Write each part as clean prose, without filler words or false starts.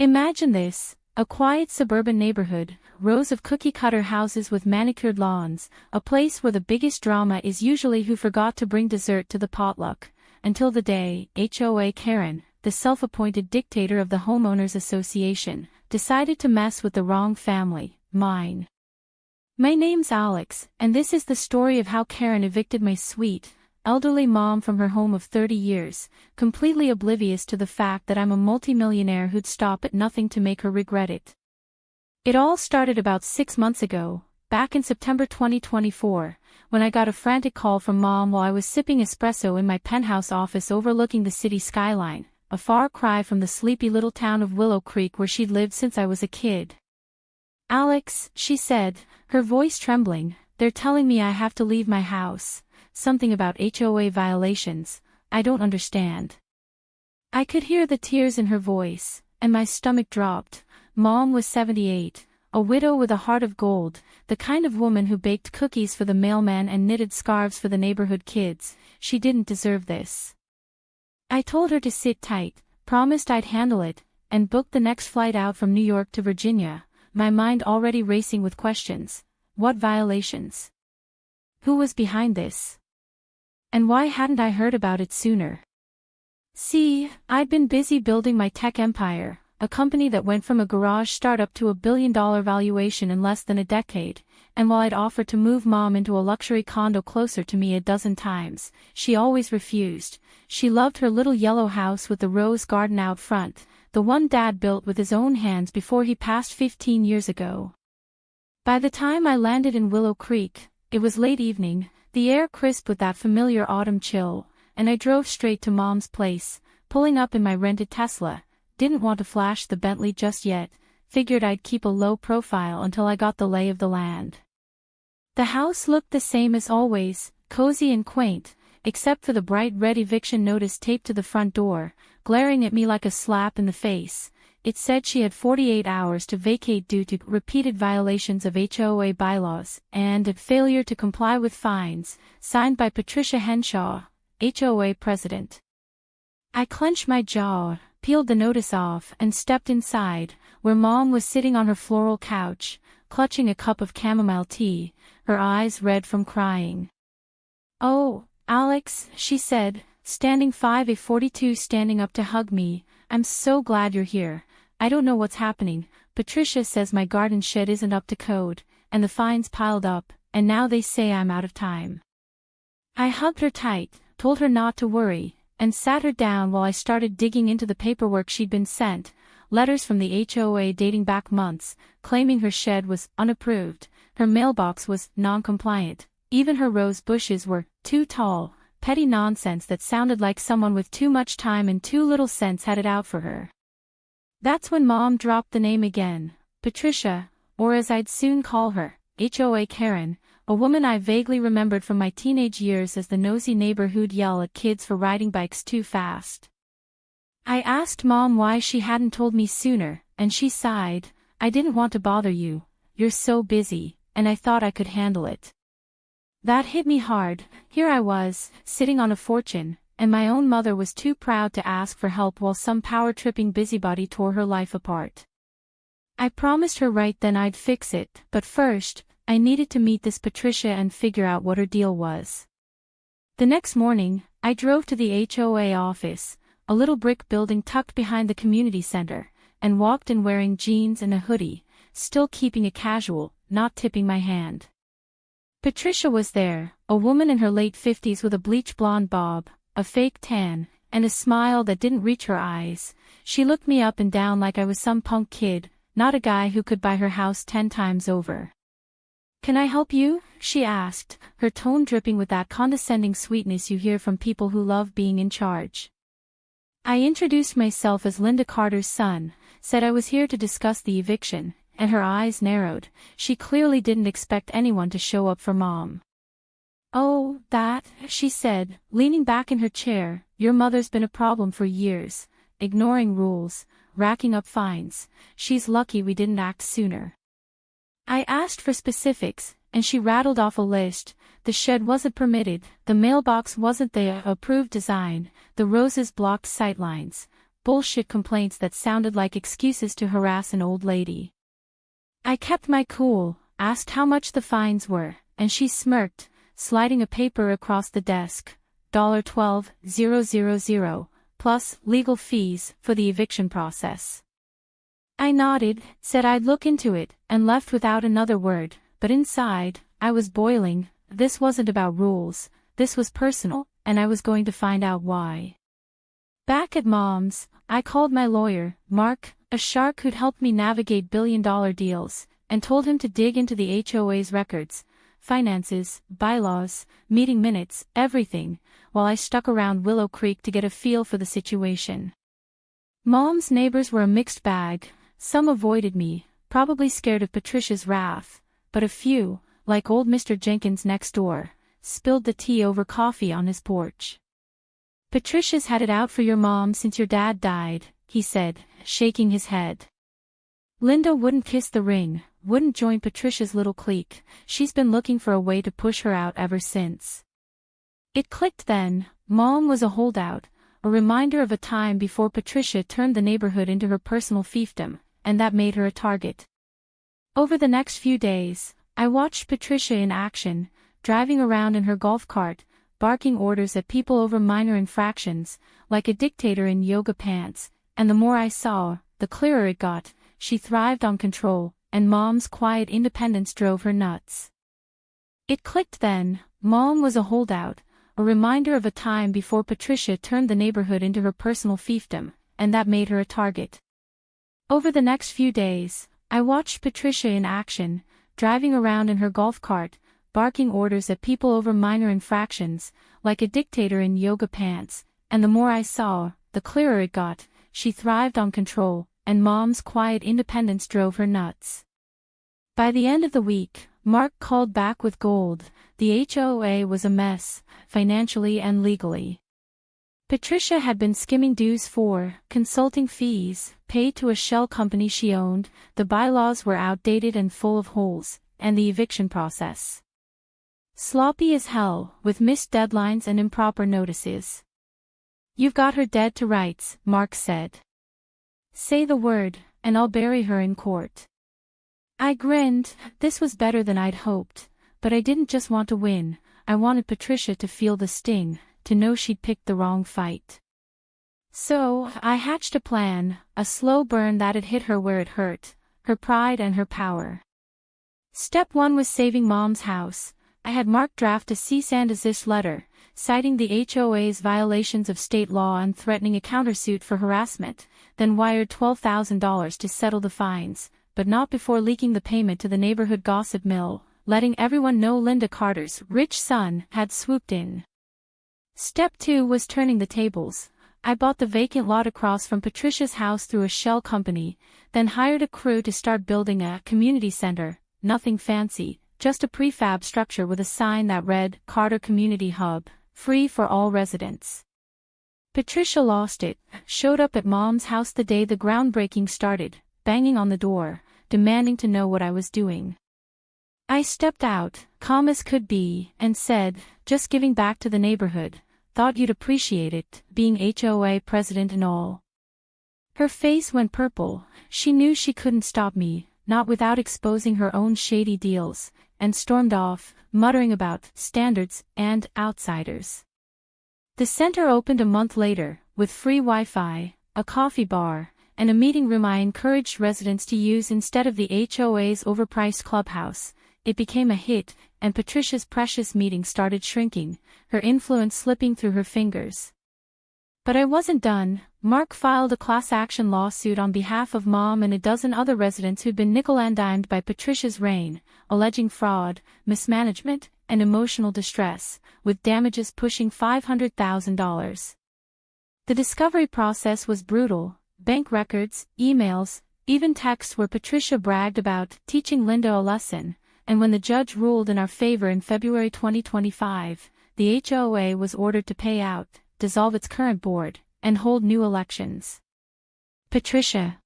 Imagine this, a quiet suburban neighborhood, rows of cookie-cutter houses with manicured lawns, a place where the biggest drama is usually who forgot to bring dessert to the potluck, until the day HOA Karen, the self-appointed dictator of the homeowners association, decided to mess with the wrong family, mine. My name's Alex, and this is the story of how Karen evicted my sweet, elderly mom from her home of 30 years, completely oblivious to the fact that I'm a multimillionaire who'd stop at nothing to make her regret it. It all started about 6 months ago, back in September 2024, when I got a frantic call from Mom while I was sipping espresso in my penthouse office overlooking the city skyline, a far cry from the sleepy little town of Willow Creek where she'd lived since I was a kid. "Alex," she said, her voice trembling, "they're telling me I have to leave my house. Something about HOA violations, I don't understand." I could hear the tears in her voice, and my stomach dropped. Mom was 78, a widow with a heart of gold, the kind of woman who baked cookies for the mailman and knitted scarves for the neighborhood kids. She didn't deserve this. I told her to sit tight, promised I'd handle it, and booked the next flight out from New York to Virginia, my mind already racing with questions. What violations? Who was behind this? And why hadn't I heard about it sooner? See, I'd been busy building my tech empire, a company that went from a garage startup to a billion-dollar valuation in less than a decade, and while I'd offered to move Mom into a luxury condo closer to me a dozen times, she always refused. She loved her little yellow house with the rose garden out front, the one Dad built with his own hands before he passed 15 years ago. By the time I landed in Willow Creek, it was late evening, the air crisp with that familiar autumn chill, and I drove straight to Mom's place, pulling up in my rented Tesla. Didn't want to flash the Bentley just yet, figured I'd keep a low profile until I got the lay of the land. The house looked the same as always, cozy and quaint, except for the bright red eviction notice taped to the front door, glaring at me like a slap in the face. It said she had 48 hours to vacate due to repeated violations of HOA bylaws and a failure to comply with fines, signed by Patricia Henshaw, HOA president. I clenched my jaw, peeled the notice off, and stepped inside, where Mom was sitting on her floral couch, clutching a cup of chamomile tea, her eyes red from crying. "Oh, Alex," she said, standing 5'42", standing up to hug me, "I'm so glad you're here. I don't know what's happening. Patricia says my garden shed isn't up to code, and the fines piled up, and now they say I'm out of time." I hugged her tight, told her not to worry, and sat her down while I started digging into the paperwork she'd been sent, letters from the HOA dating back months, claiming her shed was unapproved, her mailbox was non-compliant, even her rose bushes were too tall, petty nonsense that sounded like someone with too much time and too little sense had it out for her. That's when Mom dropped the name again, Patricia, or as I'd soon call her, HOA Karen, a woman I vaguely remembered from my teenage years as the nosy neighbor who'd yell at kids for riding bikes too fast. I asked Mom why she hadn't told me sooner, and she sighed, "I didn't want to bother you, you're so busy, and I thought I could handle it." That hit me hard. Here I was, sitting on a fortune, and my own mother was too proud to ask for help while some power-tripping busybody tore her life apart. I promised her right then I'd fix it, but first, I needed to meet this Patricia and figure out what her deal was. The next morning, I drove to the HOA office, a little brick building tucked behind the community center, and walked in wearing jeans and a hoodie, still keeping it casual, not tipping my hand. Patricia was there, a woman in her late 50s with a bleach blonde bob, a fake tan, and a smile that didn't reach her eyes. She looked me up and down like I was some punk kid, not a guy who could buy her house 10 times over. "Can I help you?" she asked, her tone dripping with that condescending sweetness you hear from people who love being in charge. I introduced myself as Linda Carter's son, said I was here to discuss the eviction, and her eyes narrowed. She clearly didn't expect anyone to show up for Mom. "Oh, that," she said, leaning back in her chair, "your mother's been a problem for years, ignoring rules, racking up fines. She's lucky we didn't act sooner." I asked for specifics, and she rattled off a list. The shed wasn't permitted, the mailbox wasn't the approved design, the roses blocked sightlines. bullshit complaints that sounded like excuses to harass an old lady. I kept my cool, asked how much the fines were, and she smirked, sliding a paper across the desk. $12,000, plus legal fees for the eviction process. I nodded, said I'd look into it, and left without another word, but inside, I was boiling. This wasn't about rules, this was personal, and I was going to find out why. Back at Mom's, I called my lawyer, Mark, a shark who'd helped me navigate billion-dollar deals, and told him to dig into the HOA's records, finances, bylaws, meeting minutes, everything, while I stuck around Willow Creek to get a feel for the situation. Mom's neighbors were a mixed bag. Some avoided me, probably scared of Patricia's wrath, but a few, like old Mr. Jenkins next door, spilled the tea over coffee on his porch. "Patricia's had it out for your mom since your dad died," he said, shaking his head. "Linda wouldn't kiss the ring, wouldn't join Patricia's little clique. She's been looking for a way to push her out ever since." It clicked then. Mom was a holdout, a reminder of a time before Patricia turned the neighborhood into her personal fiefdom, and that made her a target. Over the next few days, I watched Patricia in action, driving around in her golf cart, barking orders at people over minor infractions, like a dictator in yoga pants, and the more I saw, the clearer it got. She thrived on control, and Mom's quiet independence drove her nuts. It clicked then. Mom was a holdout, a reminder of a time before Patricia turned the neighborhood into her personal fiefdom, and that made her a target. Over the next few days, I watched Patricia in action, driving around in her golf cart, barking orders at people over minor infractions, like a dictator in yoga pants, and the more I saw, the clearer it got. She thrived on control, and Mom's quiet independence drove her nuts. By the end of the week, Mark called back with gold. The HOA was a mess, financially and legally. Patricia had been skimming dues for consulting fees, paid to a shell company she owned, the bylaws were outdated and full of holes, and the eviction process sloppy as hell, with missed deadlines and improper notices. "You've got her dead to rights," Mark said. "Say the word, and I'll bury her in court." I grinned. This was better than I'd hoped, but I didn't just want to win, I wanted Patricia to feel the sting, to know she'd picked the wrong fight. So, I hatched a plan, a slow burn that'd hit her where it hurt, her pride and her power. Step 1 was saving Mom's house. I had Mark draft a cease and desist letter, citing the HOA's violations of state law and threatening a countersuit for harassment, then wired $12,000 to settle the fines, but not before leaking the payment to the neighborhood gossip mill, letting everyone know Linda Carter's rich son had swooped in. Step 2 was turning the tables. I bought the vacant lot across from Patricia's house through a shell company, then hired a crew to start building a community center. Nothing fancy, just a prefab structure with a sign that read, "Carter Community Hub, free for all residents." Patricia lost it, showed up at Mom's house the day the groundbreaking started, banging on the door, demanding to know what I was doing. I stepped out, calm as could be, and said, "Just giving back to the neighborhood. Thought you'd appreciate it, being HOA president and all." Her face went purple. She knew she couldn't stop me, not without exposing her own shady deals, and stormed off, muttering about standards and outsiders. The center opened a month later, with free Wi-Fi, a coffee bar, and a meeting room I encouraged residents to use instead of the HOA's overpriced clubhouse. It became a hit, and Patricia's precious meeting started shrinking, her influence slipping through her fingers. But I wasn't done. Mark filed a class action lawsuit on behalf of Mom and a dozen other residents who'd been nickel-and-dimed by Patricia's reign, alleging fraud, mismanagement, and emotional distress, with damages pushing $500,000. The discovery process was brutal. Bank records, emails, even texts where Patricia bragged about teaching Linda a lesson, and when the judge ruled in our favor in February 2025, the HOA was ordered to pay out, dissolve its current board, and hold new elections. Patricia,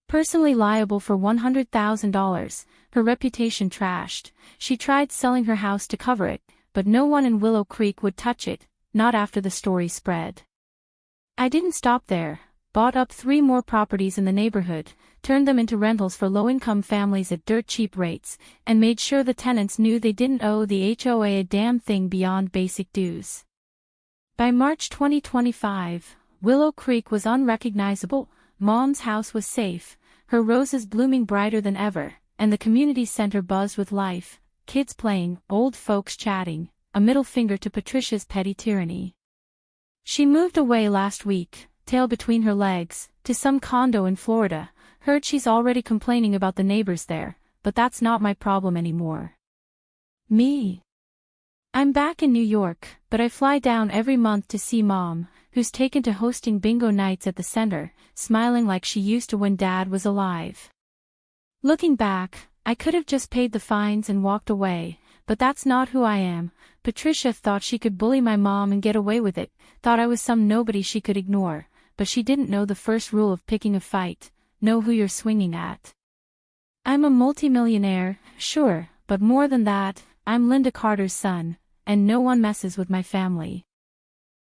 personally liable for $100,000, her reputation trashed. She tried selling her house to cover it, but no one in Willow Creek would touch it, not after the story spread. I didn't stop there. bought up 3 more properties in the neighborhood, turned them into rentals for low-income families at dirt cheap rates, and made sure the tenants knew they didn't owe the HOA a damn thing beyond basic dues. By March 2025, Willow Creek was unrecognizable, Mom's house was safe, her roses blooming brighter than ever, and the community center buzzed with life, kids playing, old folks chatting, a middle finger to Patricia's petty tyranny. She moved away last week, tail between her legs, to some condo in Florida. Heard she's already complaining about the neighbors there, but that's not my problem anymore. Me? I'm back in New York, but I fly down every month to see Mom, who's taken to hosting bingo nights at the center, smiling like she used to when Dad was alive. Looking back, I could have just paid the fines and walked away, but that's not who I am. Patricia thought she could bully my mom and get away with it, thought I was some nobody she could ignore, but she didn't know the first rule of picking a fight: know who you're swinging at. I'm a multimillionaire, sure, but more than that, I'm Linda Carter's son, and no one messes with my family.